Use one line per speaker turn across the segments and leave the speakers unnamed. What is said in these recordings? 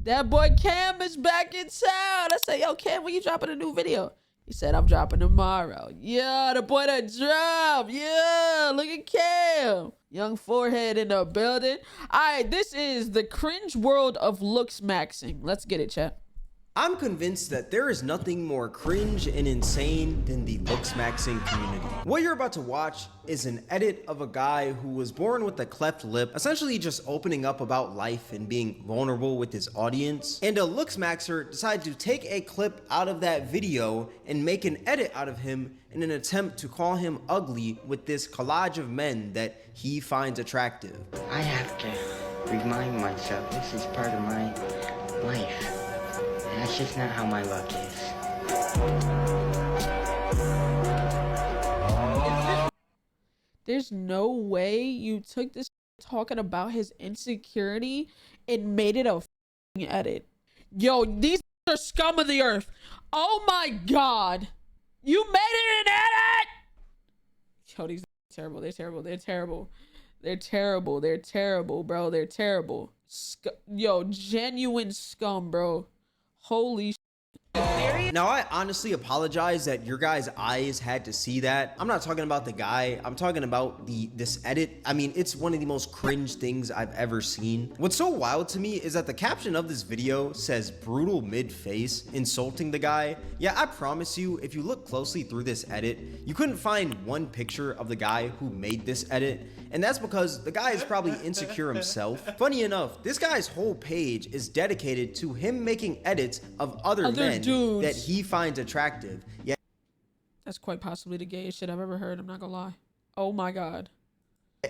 That boy Cam is back in town. I say, yo, Cam, when you dropping a new video? He said, I'm dropping tomorrow. Yeah, the boy that dropped. Yeah, look at Cam. Young forehead in the building. All right, this is the cringe world of looksmaxing. Let's get it, chat.
I'm convinced that there is nothing more cringe and insane than the looksmaxing community. What you're about to watch is an edit of a guy who was born with a cleft lip, essentially just opening up about life and being vulnerable with his audience. And a looksmaxer decided to take a clip out of that video and make an edit out of him in an attempt to call him ugly with this collage of men that he finds attractive.
I have to remind myself this is part of my life. And that's just not how my luck is.
There's no way you took this talking about his insecurity and made it a f***ing edit. Yo, these are scum of the earth. Oh my God. You made it an edit! Yo, these are terrible. They're terrible. They're terrible. They're terrible. They're terrible, bro. They're terrible. Yo, genuine scum, bro. Holy shit.
Now, I honestly apologize that your guys' eyes had to see that. I'm not talking about the guy. I'm talking about this edit. I mean, it's one of the most cringe things I've ever seen. What's so wild to me is that the caption of this video says brutal mid-face, insulting the guy. Yeah, I promise you, if you look closely through this edit, you couldn't find one picture of the guy who made this edit. And that's because the guy is probably insecure himself. Funny enough, this guy's whole page is dedicated to him making edits of other men
dudes
that he finds attractive. Yeah,
that's quite possibly the gayest shit I've ever heard. I'm not gonna lie. Oh my God.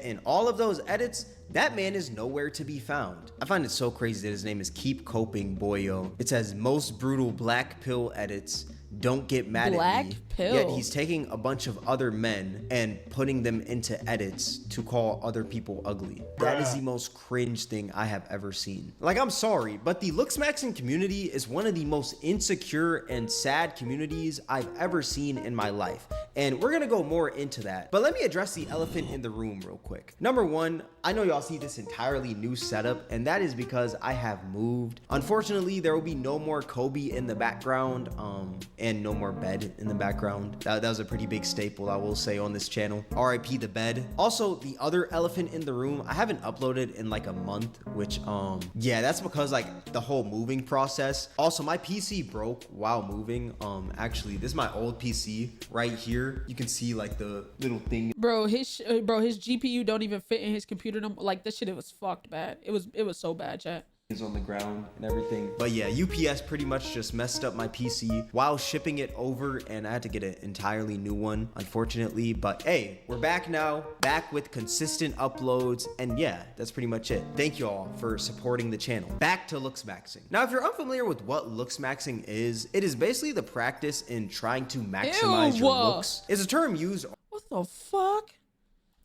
in all of those edits, that man is nowhere to be found. I find it so crazy that his name is Keep Coping Boyo. It says most brutal black pill edits. Don't get mad at me.
Pill.
Yet he's taking a bunch of other men and putting them into edits to call other people ugly. That is the most cringe thing I have ever seen. Like, I'm sorry, but the looksmaxxing community is one of the most insecure and sad communities I've ever seen in my life. And we're gonna go more into that. But let me address the elephant in the room real quick. Number one, I know y'all see this entirely new setup, and that is because I have moved. Unfortunately, there will be no more Kobe in the background, and no more bed in the background. That was a pretty big staple, I will say, on this channel. RIP the bed. Also, the other elephant in the room, I haven't uploaded in like a month, which, yeah, that's because like the whole moving process. Also, my PC broke while moving. Actually, this is my old PC right here. You can see like the little thing.
Bro, his GPU don't even fit in his computer. Like, this shit, it was fucked bad. It was so bad, chat.
Is on the ground and everything. But yeah, UPS pretty much just messed up my PC while shipping it over, and I had to get an entirely new one, unfortunately. But hey, we're back now, back with consistent uploads, and yeah, that's pretty much it. Thank you all for supporting the channel. Back to looksmaxxing. Now, if you're unfamiliar with what looksmaxxing is, it is basically the practice in trying to maximize your looks. It's a term used.
What the fuck?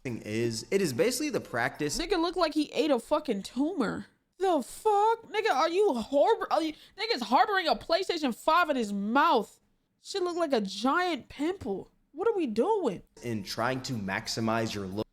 It is basically the practice.
Nigga look like he ate a fucking tumor. The fuck? Nigga, are you nigga's harboring a PlayStation 5 in his mouth? Shit look like a giant pimple. What are we doing?
In trying to maximize your look.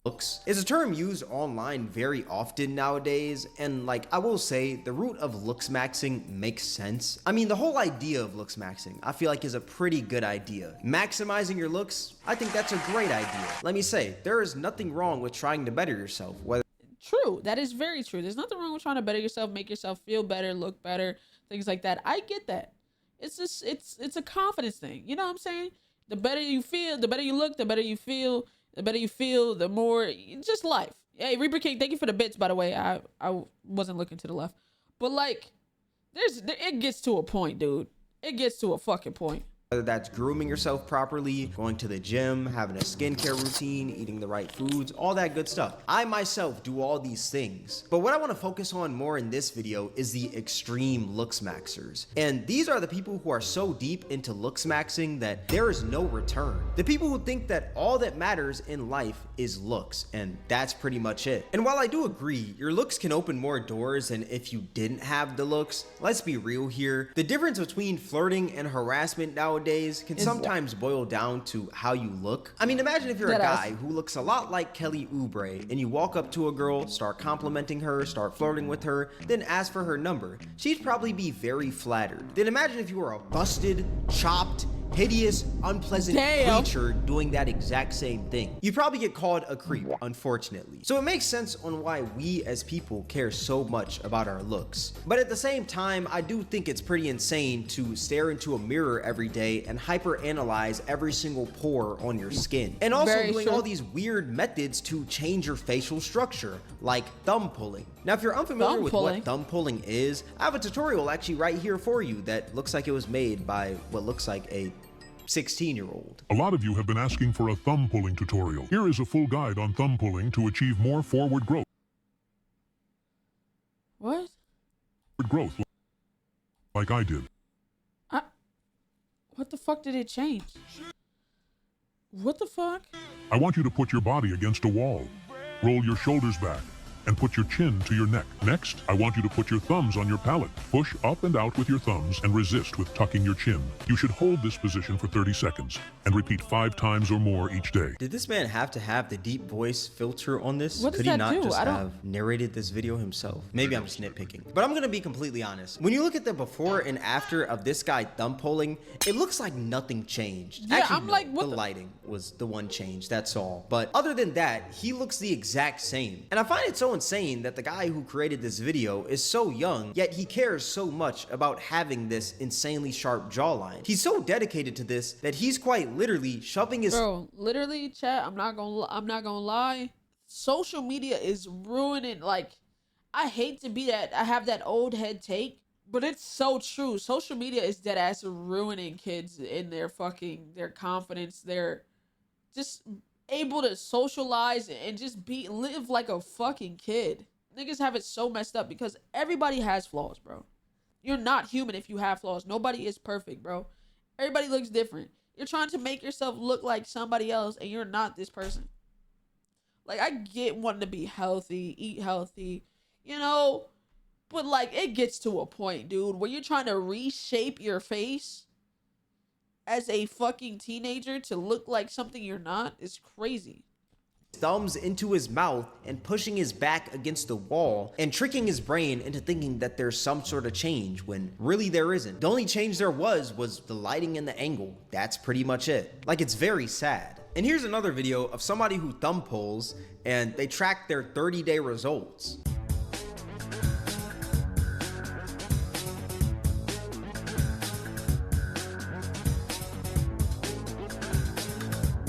Looks is a term used online very often nowadays, and like I will say, the root of looksmaxxing makes sense. I mean, the whole idea of looksmaxxing I feel like is a pretty good idea. Maximizing your looks, I think that's a great idea. Let me say, there is nothing wrong with trying to better yourself, whether
true, that is very true. There's nothing wrong with trying to better yourself, make yourself feel better, look better, things like that. I get that. It's just it's a confidence thing. You know what I'm saying? The better you feel, the better you look, the better you feel, the more just life. Hey, Reaper King, thank you for the bits, by the way. I wasn't looking to the left. But like it gets to a point, dude. It gets to a fucking point.
Whether that's grooming yourself properly, going to the gym, having a skincare routine, eating the right foods, all that good stuff. I myself do all these things. But what I want to focus on more in this video is the extreme looksmaxxers. And these are the people who are so deep into looksmaxxing that there is no return. The people who think that all that matters in life is looks, and that's pretty much it. And while I do agree, your looks can open more doors than if you didn't have the looks, let's be real here. The difference between flirting and harassment nowadays nowadays can sometimes boil down to how you look. I mean, imagine if you're a guy who looks a lot like Kelly Oubre and you walk up to a girl, start complimenting her, start flirting with her, then ask for her number. She'd probably be very flattered. Then imagine if you were a busted, chopped, hideous, unpleasant creature doing that exact same thing. You'd probably get called a creep, unfortunately. So it makes sense on why we as people care so much about our looks. But at the same time, I do think it's pretty insane to stare into a mirror every day and hyper-analyze every single pore on your skin. And also doing all these weird methods to change your facial structure, like thumb pulling. Now, if you're unfamiliar with what thumb pulling is, I have a tutorial actually right here for you that looks like it was made by what looks like a 16-year-old.
A lot of you have been asking for a thumb pulling tutorial. Here is a full guide on thumb pulling to achieve more forward growth.
What?
Growth, like I did.
What the fuck did it change? What the fuck?
I want you to put your body against a wall. Roll your shoulders back and put your chin to your neck. Next, I want you to put your thumbs on your palate. Push up and out with your thumbs and resist with tucking your chin. You should hold this position for 30 seconds and repeat 5 times or more each day.
Did this man have to have the deep voice filter on this?
What does
Could he
that
not
do?
just have narrated this video himself? Maybe I'm just nitpicking. But I'm gonna be completely honest. When you look at the before and after of this guy thumb pulling, it looks like nothing changed.
Yeah,
actually,
I'm
no,
like, what
the lighting was the one change, that's all. But other than that, he looks the exact same. And I find it so insane that the guy who created this video is so young, yet he cares so much about having this insanely sharp jawline. He's so dedicated to this that he's quite literally shoving his—
Bro, literally, chat, I'm not gonna lie. Social media is ruining, like, I hate to be that, I have that old head take, but it's so true. Social media is dead ass ruining kids in their confidence. They're just able to socialize and just live like a fucking kid. Niggas have it so messed up because everybody has flaws, bro. You're not human if you have flaws. Nobody is perfect, bro. Everybody looks different. You're trying to make yourself look like somebody else and you're not this person. Like, I get wanting to be healthy, eat healthy, you know, but like, it gets to a point, dude, where you're trying to reshape your face as a fucking teenager to look like something you're not is crazy.
Thumbs into his mouth and pushing his back against the wall and tricking his brain into thinking that there's some sort of change when really there isn't. The only change there was the lighting and the angle. That's pretty much it. Like, it's very sad. And here's another video of somebody who thumb pulls and they track their 30-day results.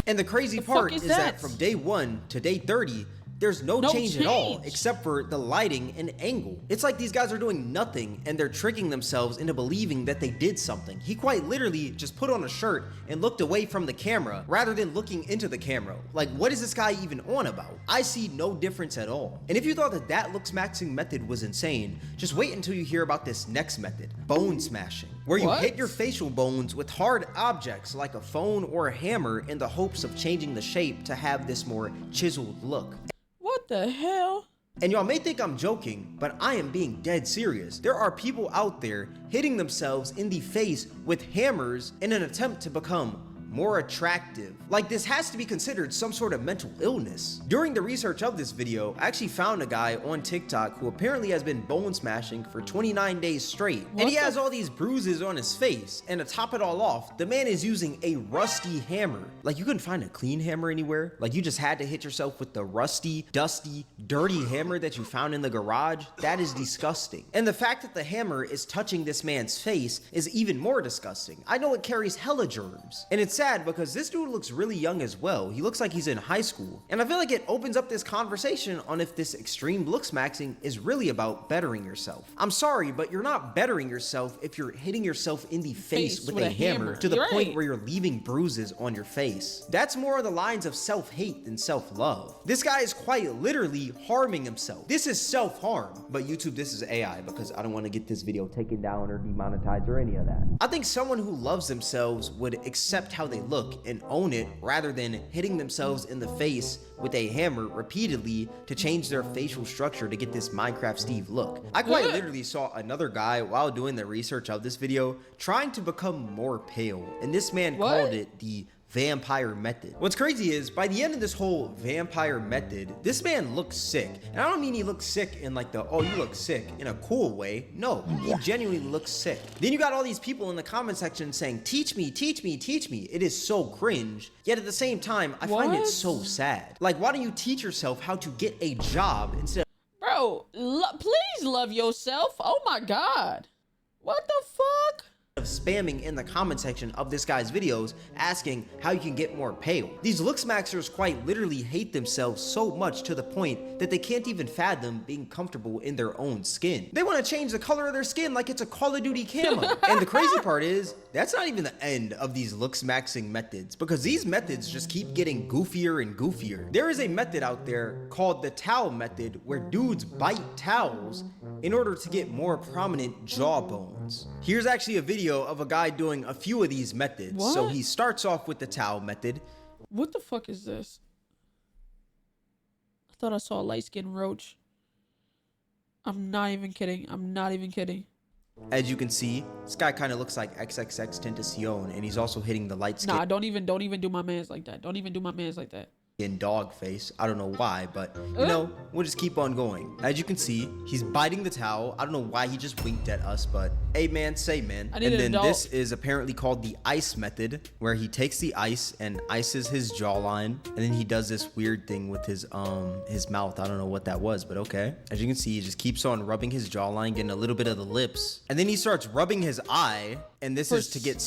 And the crazy part is that from day 1 to day 30, there's no change at all except for the lighting and angle. It's like these guys are doing nothing and they're tricking themselves into believing that they did something. He quite literally just put on a shirt and looked away from the camera rather than looking into the camera. Like, what is this guy even on about? I see no difference at all. And if you thought that looksmaxxing method was insane, just wait until you hear about this next method, bone smashing, where you hit your facial bones with hard objects like a phone or a hammer in the hopes of changing the shape to have this more chiseled look.
What the hell?
And y'all may think I'm joking, but I am being dead serious. There are people out there hitting themselves in the face with hammers in an attempt to become more attractive. Like, this has to be considered some sort of mental illness. During the research of this video, I actually found a guy on TikTok who apparently has been bone smashing for 29 days straight. And he has all these bruises on his face. And to top it all off, the man is using a rusty hammer. Like, you couldn't find a clean hammer anywhere. Like, you just had to hit yourself with the rusty, dusty, dirty hammer that you found in the garage. That is disgusting. And the fact that the hammer is touching this man's face is even more disgusting. I know it carries hella germs. And it's sad because this dude looks really young as well. He looks like he's in high school. And I feel like it opens up this conversation on if this extreme looksmaxxing is really about bettering yourself. I'm sorry, but you're not bettering yourself if you're hitting yourself in the face with a hammer to the point where you're leaving bruises on your face. That's more of the lines of self-hate than self-love. This guy is quite literally harming himself. This is self-harm. But YouTube, this is AI because I don't want to get this video taken down or demonetized or any of that. I think someone who loves themselves would accept how they look and own it rather than hitting themselves in the face with a hammer repeatedly to change their facial structure to get this Minecraft Steve look. I quite literally saw another guy while doing the research of this video trying to become more pale, and this man called it the vampire method. What's crazy is by the end of this whole vampire method, this man looks sick. And I don't mean he looks sick in like the, oh, you look sick in a cool way. No, he genuinely looks sick. Then you got all these people in the comment section saying, teach me, teach me, teach me. It is so cringe. Yet at the same time, I find it so sad. Like, why don't you teach yourself how to get a job instead of—
Bro, please love yourself. Oh my God. What the fuck?
of spamming in the comment section of this guy's videos asking how you can get more pale. These LOOKSMAXXers quite literally hate themselves so much to the point that they can't even fathom being comfortable in their own skin. They want to change the color of their skin like it's a Call of Duty camo. And the crazy part is, that's not even the end of these LOOKSMAXXing methods, because these methods just keep getting goofier and goofier. There is a method out there called the towel method where dudes bite towels in order to get more prominent jawbones. Here's actually a video of a guy doing a few of these methods.
What?
So he starts off with the towel method.
What the fuck is this? I thought I saw a light-skinned roach. I'm not even kidding. I'm not even kidding.
As you can see, this guy kind of looks like XXXTentacion, and he's also hitting the light skin.
Nah, don't even do my mans like that. Don't even do my mans like that.
In dog face. I don't know why, but you know, we'll just keep on going. As you can see, he's biting the towel. I don't know why he just winked at us, but hey man, say man. And then this is apparently called the ice method, where he takes the ice and ices his jawline, and then he does this weird thing with his mouth. I don't know what that was, but okay. As you can see, he just keeps on rubbing his jawline, getting a little bit of the lips, and then he starts rubbing his eye, and this is to get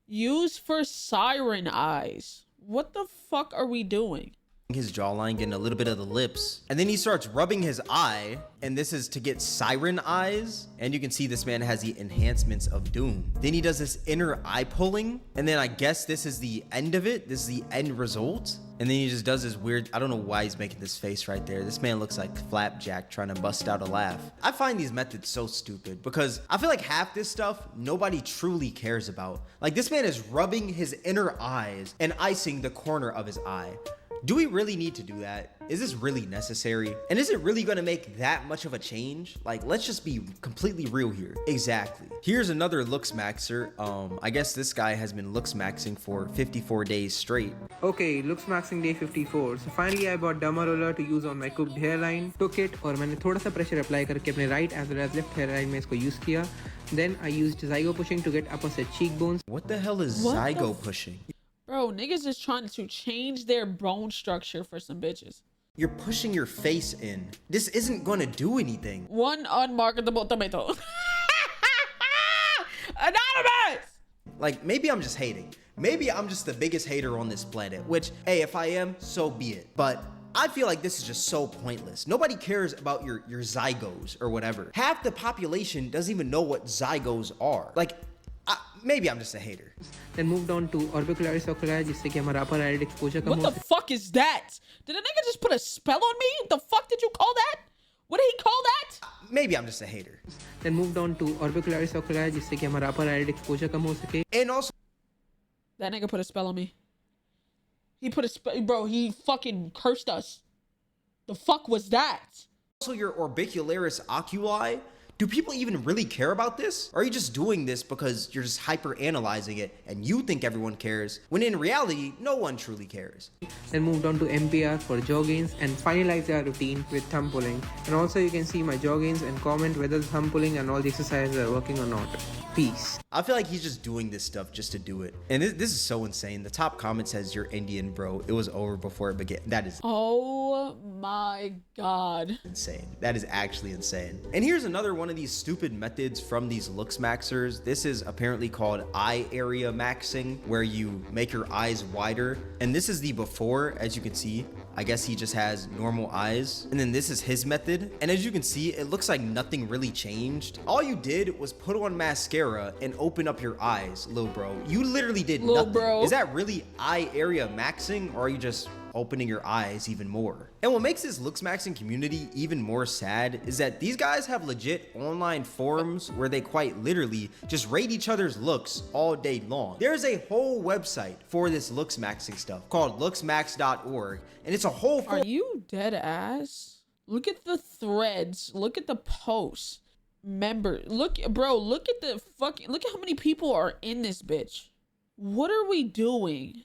used for siren eyes. What the fuck are we doing?
His jawline, getting a little bit of the lips, and then he starts rubbing his eye, and this is to get siren eyes. And you can see this man has the enhancements of doom. Then he does this inner eye pulling, and then I guess this is the end of it. This is the end result. And then he just does this weird, I don't know why he's making this face right there. This man looks like Flapjack trying to bust out a laugh. I find these methods so stupid because I feel like half this stuff nobody truly cares about. Like, this man is rubbing his inner eyes and icing the corner of his eye. Do we really need to do that? Is this really necessary? And is it really gonna make that much of a change? Like, let's just be completely real here. Exactly. Here's another LOOKSMAXXer. I guess this guy has been LOOKSMAXXing for 54 days straight.
Okay, LOOKSMAXXing day 54. So finally I bought derma roller to use on my cooked hairline. Took it और मैंने थोड़ा सा pressure apply करके अपने right as well as left hairline में इसको use किया. Then I used zygo pushing to get opposite cheekbones.
What the hell is zygo pushing?
Bro, niggas is trying to change their bone structure for some bitches.
You're pushing your face in. This isn't gonna do anything.
One unmarketable tomato. Anonymous!
Like, maybe I'm just hating. Maybe I'm just the biggest hater on this planet, which, hey, if I am, so be it. But I feel like this is just so pointless. Nobody cares about your zygos or whatever. Half the population doesn't even know what zygos are. Like, maybe I'm just a hater.
Then moved on to orbicularis oculi जिससे कि हमारा upper eyelid exposure कम हो.
What the fuck is that? Did a nigga just put a spell on me? What the fuck did you call that? What did he call that?
Maybe I'm just a hater.
Then moved on to orbicularis oculi जिससे कि हमारा upper eyelid exposure कम हो सके.
And also,
That nigga put a spell on me. He put a spell, bro. He fucking cursed us. The fuck was that?
your orbicularis oculi. Do people even really care about this? Or are you just doing this because you're just hyper analyzing it and you think everyone cares, when in reality, no one truly cares?
Then moved on to MPR for jaw gains and finalized our routine with thumb pulling. And also you can see my jaw gains and comment whether the thumb pulling and all the exercises are working or not. Peace.
I feel like he's just doing this stuff just to do it. And this is so insane. The top comment says, "You're Indian, bro. It was over before it began." That is
Oh my God.
insane. That is actually insane. And here's another one of these stupid methods from these LOOKSMAXXers. This is apparently called eye area maxing, where you make your eyes wider. And this is the before, as you can see. I guess he just has normal eyes. And then this is his method. And as you can see, it looks like nothing really changed. All you did was put on mascara and open up your eyes, little bro. You literally did nothing.
Bro.
Is that really eye area maxing, or are you just opening your eyes even more. And what makes this LOOKSMAXXING community even more sad is that these guys have legit online forums where they quite literally just rate each other's looks all day long. There's a whole website for this LOOKSMAXXING stuff called looksmax.org, and it's a whole
Are you dead ass? Look at the threads. Look at the posts. Member, look at the fucking, look at how many people are in this bitch. What are we doing?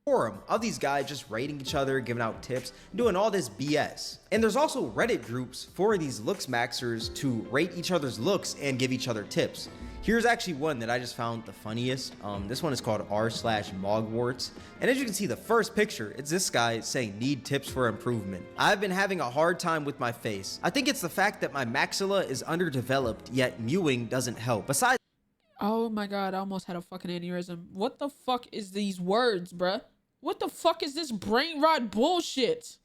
forum of these guys just rating each other, giving out tips, doing all this BS. And there's also Reddit groups for these LOOKSMAXXers to rate each other's looks and give each other tips. Here's actually one that I just found the funniest. This one is called r/mogwarts. And as you can see, the first picture, it's this guy saying, need tips for improvement. I've been having a hard time with my face. I think it's the fact that my maxilla is underdeveloped, yet mewing doesn't help. Besides,
oh my god, I almost had a fucking aneurysm. What the fuck is these words, bruh? What the fuck is this brain rot bullshit?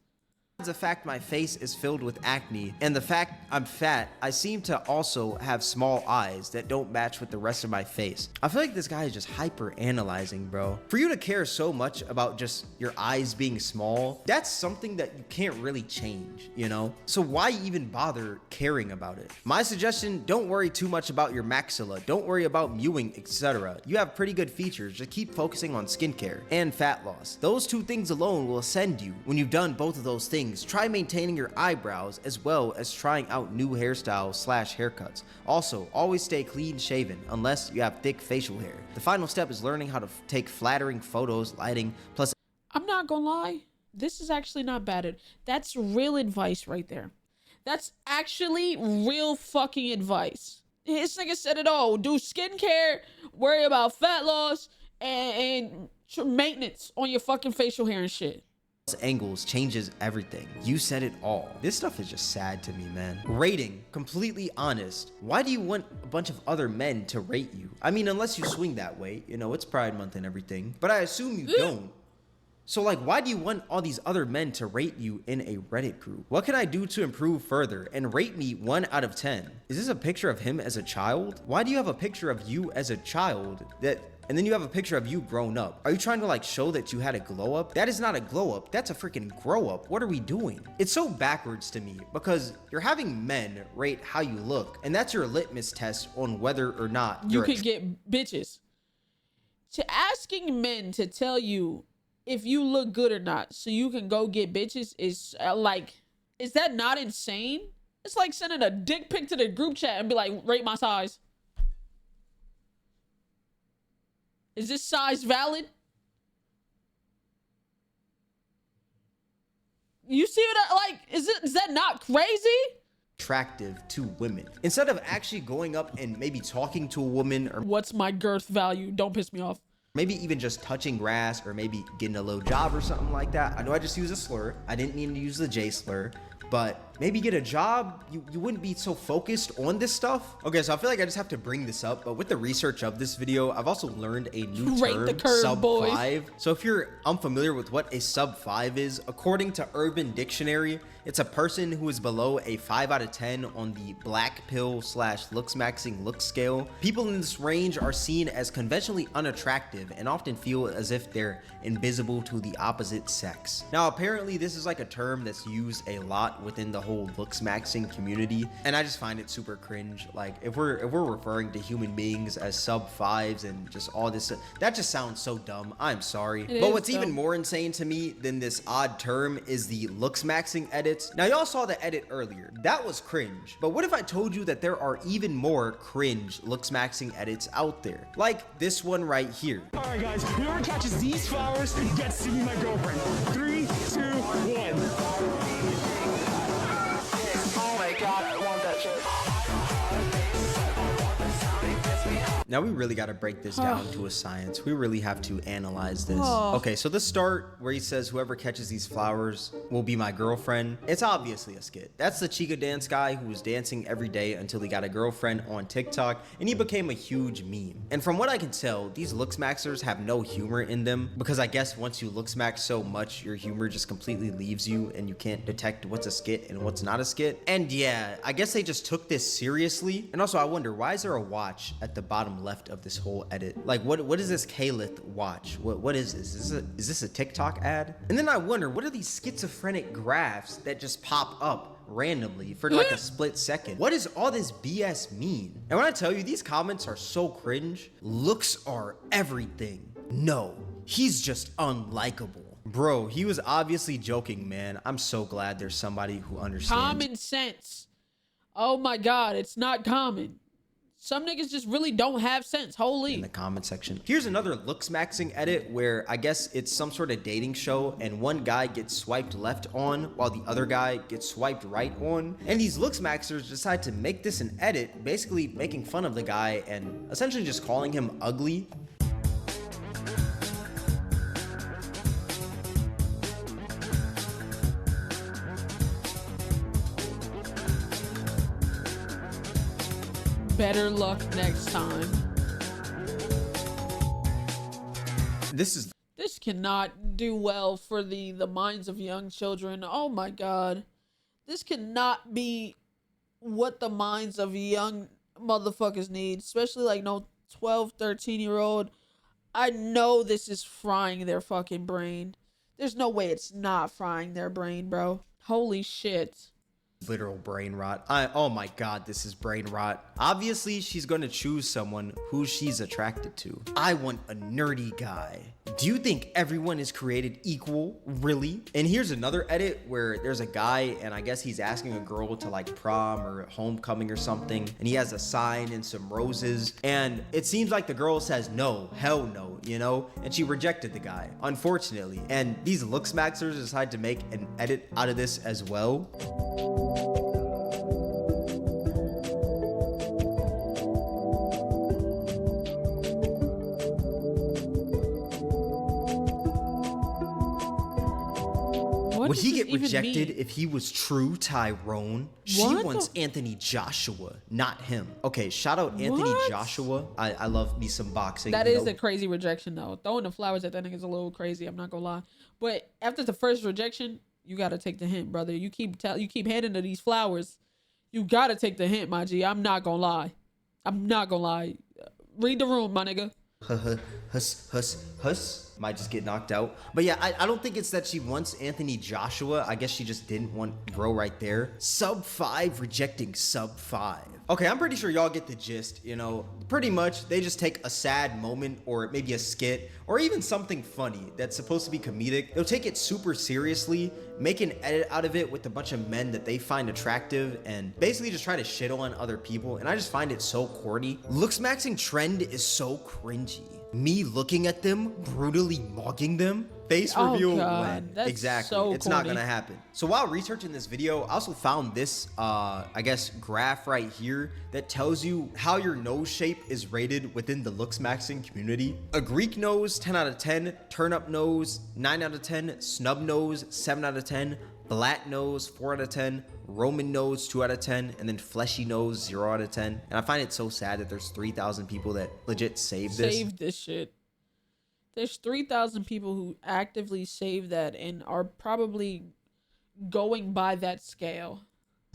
the fact my face is filled with acne and the fact I'm fat, I seem to also have small eyes that don't match with the rest of my face. I feel like this guy is just hyper analyzing, bro. For you to care so much about just your eyes being small, that's something that you can't really change, you know? So why even bother caring about it? My suggestion, don't worry too much about your maxilla. Don't worry about mewing, etc. You have pretty good features. Just keep focusing on skincare and fat loss. Those two things alone will ascend you. When you've done both of those things, try maintaining your eyebrows as well as trying out new hairstyles/haircuts. Also, always stay clean shaven unless you have thick facial hair. The final step is learning how to take flattering photos, lighting, plus
I'm not gonna lie, this is actually not bad. That's real advice right there. That's actually real fucking advice. This nigga said it all. Do skincare, worry about fat loss, and maintenance on your fucking facial hair and shit.
angles changes everything. You said it all. This stuff is just sad to me, man. Rating, completely honest. Why do you want a bunch of other men to rate you? I mean, unless you swing that way, you know, it's Pride Month and everything, but I assume you don't. So like, why do you want all these other men to rate you in a Reddit group? What can I do to improve further and rate me 1 out of 10? Is this a picture of him as a child? Why do you have a picture of you as a child and then you have a picture of you grown up? Are you trying to like show that you had a glow up? That is not a glow up. That's a freaking grow up. What are we doing? It's so backwards to me because you're having men rate how you look, and that's your litmus test on whether or not
you could get bitches. To asking men to tell you if you look good or not so you can go get bitches is like, is that not insane? It's like sending a dick pic to the group chat and be like, rate my size. Is this size valid? You see what I like? Is that not crazy?
Attractive to women instead of actually going up and maybe talking to a woman, or
What's my girth value? Don't piss me off.
maybe even just touching grass, or maybe getting a low job or something like that. I know I just used a slur. I didn't mean to use the J slur, but maybe get a job. You wouldn't be so focused on this stuff. Okay, so I feel like I just have to bring this up, but with the research of this video, I've also learned a new
Rate
term,
the curve,
sub
boys.
5. So if you're unfamiliar with what a sub 5 is, according to Urban Dictionary, it's a person who is below a 5 out of 10 on the black pill / LOOKSMAXXING look scale. People in this range are seen as conventionally unattractive and often feel as if they're invisible to the opposite sex. Now, apparently this is like a term that's used a lot within the whole LOOKSMAXXING community, and I just find it super cringe. Like, if we're referring to human beings as sub 5s and just all this, that just sounds so dumb. I'm sorry. But what's even more insane to me than this odd term is the LOOKSMAXXING edits. Now, y'all saw the edit earlier. That was cringe. But what if I told you that there are even more cringe LOOKSMAXXING edits out there? Like this one right here.
All right, guys, whoever catches these flowers gets to be my girlfriend. 3, 2, 1. Oh my god, I want that shit.
Now we really got to break this down to a science. We really have to analyze this. Okay, so the start where he says whoever catches these flowers will be my girlfriend. It's obviously a skit. That's the Chica dance guy who was dancing every day until he got a girlfriend on TikTok and he became a huge meme. And from what I can tell, these LOOKSMAXXers have no humor in them because I guess once you LOOKSMAXX so much, your humor just completely leaves you and you can't detect what's a skit and what's not a skit. And yeah, I guess they just took this seriously. And also I wonder, why is there a watch at the bottom bottom left of this whole edit. Like, what is this Kalith watch? What is this? Is this a TikTok ad? And then I wonder, what are these schizophrenic graphs that just pop up randomly for like a split second? What does all this BS mean? And when I tell you, these comments are so cringe. Looks are everything. No, he's just unlikable. Bro, he was obviously joking, man. I'm so glad there's somebody who understands.
Common sense. Oh my God, it's not common. Some niggas just really don't have sense. Holy.
In the comment section. Here's another LOOKSMAXXING edit where I guess it's some sort of dating show and one guy gets swiped left on while the other guy gets swiped right on. And these LOOKSMAXXers decide to make this an edit, basically making fun of the guy and essentially just calling him ugly.
Better luck next time.
This
cannot do well for the minds of young children. Oh my God. This cannot be what the minds of young motherfuckers need, especially like no 12, 13-year-old. I know this is frying their fucking brain. There's no way it's not frying their brain, bro. Holy shit.
Literal brain rot. Oh my God, this is brain rot. Obviously, she's going to choose someone who she's attracted to. I want a nerdy guy. Do you think everyone is created equal? Really? And here's another edit where there's a guy and I guess he's asking a girl to like prom or homecoming or something. And he has a sign and some roses. And it seems like the girl says no, hell no, you know? And she rejected the guy, unfortunately. And these LOOKSMAXXers decide to make an edit out of this as well. Would he get rejected if he was true Tyrone? She wants Anthony Joshua, not him. Okay, shout out Anthony Joshua. I love me some boxing.
That is a crazy rejection though. Throwing the flowers at that nigga is a little crazy. I'm not gonna lie. But after the first rejection, you gotta take the hint, brother. You keep handing to these flowers. You gotta take the hint, my G. I'm not gonna lie. I'm not gonna lie. Read the room, my nigga.
Huss might just get knocked out. But yeah, I don't think it's that she wants Anthony Joshua. I guess she just didn't want bro right there. Sub 5 rejecting sub 5. Okay, I'm pretty sure y'all get the gist, you know. Pretty much, they just take a sad moment or maybe a skit or even something funny that's supposed to be comedic. They'll take it super seriously, make an edit out of it with a bunch of men that they find attractive and basically just try to shit on other people. And I just find it so corny. LOOKSMAXXING trend is so cringy. Me looking at them, brutally mugging them. Face reveal when.
That's
exactly.
So
it's
corny.
not gonna happen. So while researching this video, I also found this, I guess, graph right here that tells you how your nose shape is rated within the LOOKSMAXXING community. A Greek nose, 10 out of 10. Turn up nose, 9 out of 10. Snub nose, 7 out of 10. Flat nose, 4 out of 10. Roman nose, 2 out of 10. And then fleshy nose, 0 out of 10. And I find it so sad that there's 3,000 people that legit saved this.
Saved this shit. There's 3,000 people who actively save that and are probably going by that scale.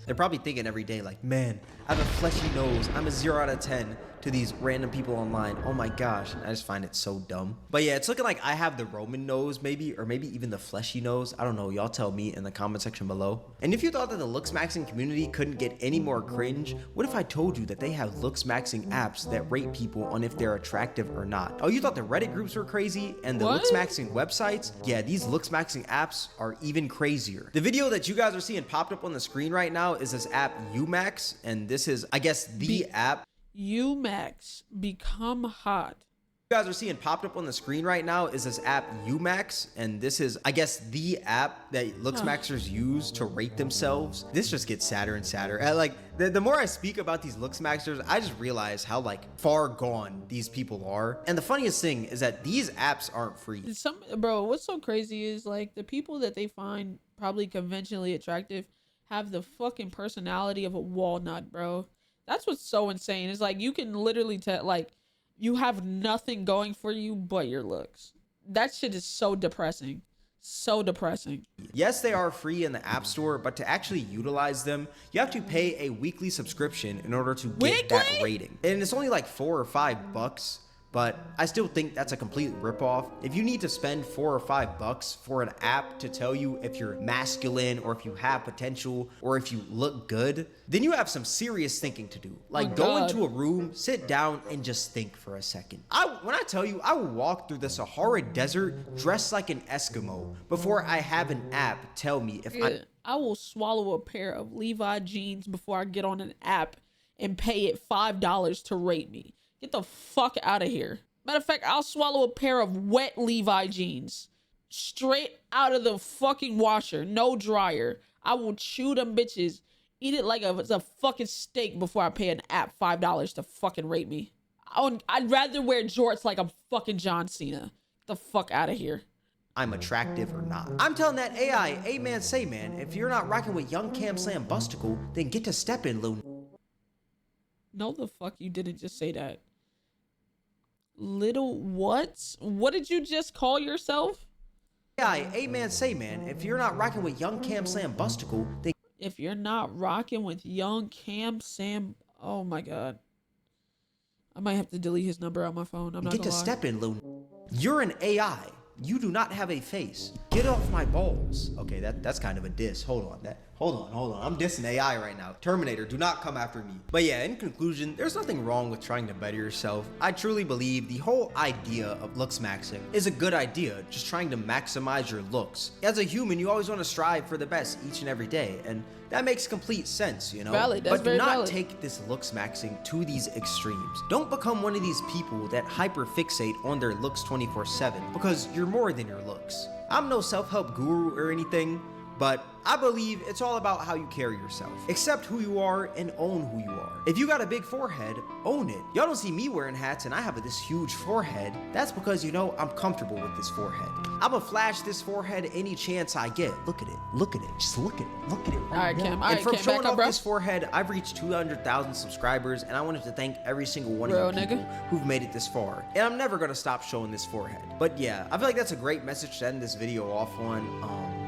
They're probably thinking every day like, man, I have a fleshy nose. I'm a 0 out of 10 to these random people online. Oh my gosh. I just find it so dumb. But yeah, it's looking like I have the Roman nose maybe, or maybe even the fleshy nose. I don't know. Y'all tell me in the comment section below. And if you thought that the LOOKSMAXXING community couldn't get any more cringe, what if I told you that they have LOOKSMAXXING apps that rate people on if they're attractive or not? Oh, you thought the Reddit groups were crazy and the LOOKSMAXXING websites? Yeah, these LOOKSMAXXING apps are even crazier. The video that you guys are seeing popped up on the screen right now is this app UMax, and this is, I guess, the app.
UMax, become hot.
You guys are seeing popped up on the screen right now is this app UMax, and this is, I guess, the app that LOOKSMAXXers use to rate themselves. This just gets sadder and sadder. Like the more I speak about these LOOKSMAXXers, I just realize how like far gone these people are. And the funniest thing is that these apps aren't free.
Bro, what's so crazy is like the people that they find probably conventionally attractive have the fucking personality of a walnut, bro. That's what's so insane. It's like you can literally tell, like, you have nothing going for you but your looks. That shit is so depressing. So depressing.
Yes, they are free in the App Store, but to actually utilize them, you have to pay a weekly subscription in order to get that rating. And it's only like $4 or $5, but I still think that's a complete ripoff. If you need to spend $4 or $5 for an app to tell you if you're masculine or if you have potential or if you look good, then you have some serious thinking to do. Like go into a room, sit down, and just think for a second. When I tell you, I will walk through the Sahara Desert dressed like an Eskimo before I have an app tell me if
I will swallow a pair of Levi jeans before I get on an app and pay it $5 to rate me. Get the fuck out of here. Matter of fact, I'll swallow a pair of wet Levi jeans straight out of the fucking washer, no dryer. I will chew them bitches, eat it like it's a fucking steak before I pay an app $5 to fucking rate me. I'd rather wear jorts like I'm fucking John Cena. Get the fuck out of here.
I'm attractive or not. I'm telling that AI, amen, say man, if you're not rocking with Young Cam Slam Busticle, then get to stepping, Lil.
No, the fuck you didn't just say that. Little what? What did you just call yourself?
AI, amen, say man, if you're not rocking with Young Cam Slam Busticle, then
if you're not rocking with Young Cam Sam, oh my god. I might have to delete his number on my phone. I'm not
get to
gonna lie.
step in, Lil. You're an AI. You do not have a face. Get off my balls. Okay, that's kind of a diss. Hold on. I'm dissing AI right now. Terminator, do not come after me. But yeah, in conclusion, there's nothing wrong with trying to better yourself. I truly believe the whole idea of looks maxing is a good idea, just trying to maximize your looks. As a human, you always want to strive for the best each and every day, and that makes complete sense, you know?
Valid, that's
but do
very
not
valid.
take this looks maxing to these extremes. Don't become one of these people that hyper fixate on their looks 24/7, because you're more than your looks. I'm no self-help guru or anything, but I believe it's all about how you carry yourself. Accept who you are and own who you are. If you got a big forehead, own it. Y'all don't see me wearing hats and I have this huge forehead. That's because, you know, I'm comfortable with this forehead. I'ma flash this forehead any chance I get. Look at it. Look at it. Just look at it. Look at it.
All right, Cam. All
And
right,
from
Cam,
showing
back up,
off
bro.
this forehead, I've reached 200,000 subscribers, and I wanted to thank every single one of
Real
you people
nigga.
who've made it this far. And I'm never gonna stop showing this forehead. But yeah, I feel like that's a great message to end this video off on.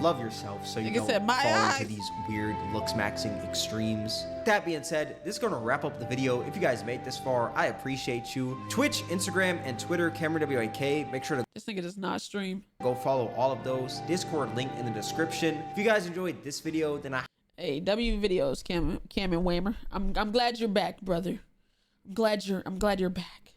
Love yourself so you
Nigga
don't
said, "My
fall
eyes."
into these weird looks maxing extremes. That being said, this is gonna wrap up the video. If you guys made this far, I appreciate you. Twitch, Instagram, and Twitter, CameronWAK. Make sure to
This nigga does not stream.
go follow all of those. Discord link in the description. If you guys enjoyed this video, then
Hey, W videos, Cam and Whammer. I'm glad you're back, brother. I'm glad you're back.